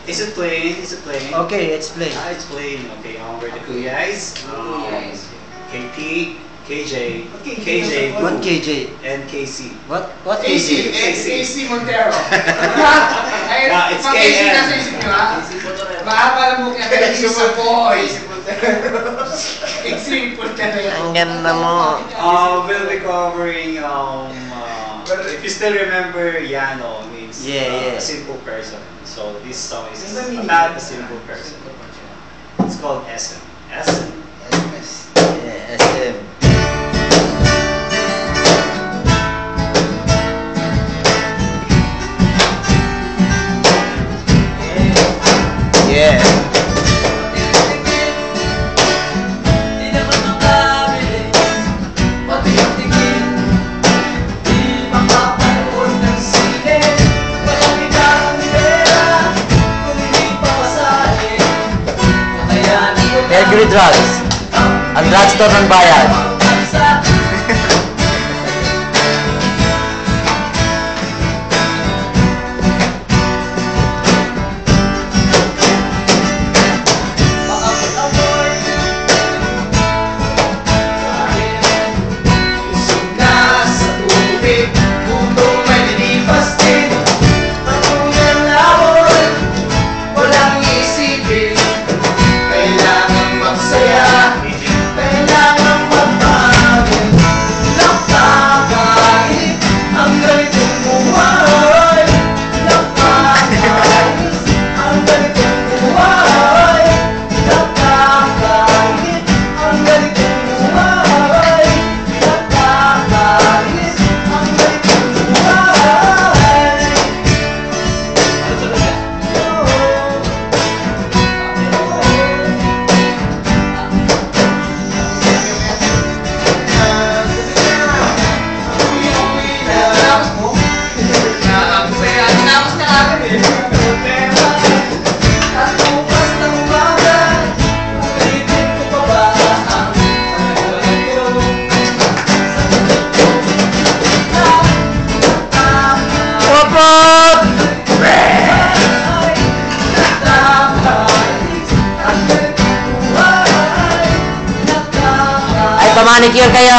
Is it playing? Is it playing? Okay, it's playing. It's playing. Okay, where the Kuyais? KP, KJ. Okay, KJ. What KJ? And KC. What KC? KJ? KC Montero. It's KN. Nasa isip nyo ha? Mahaba lang mo kaya KC sa boys. KC Montero. Ang ganda mo. We'll be covering, if you still remember, Yano means a simple person. So this song is about a simple person. It's called SM. SM. Yeah, SM. Yeah. Mercury Drugs, ang drugstore ng bayan. Ay, pamanicure kayo!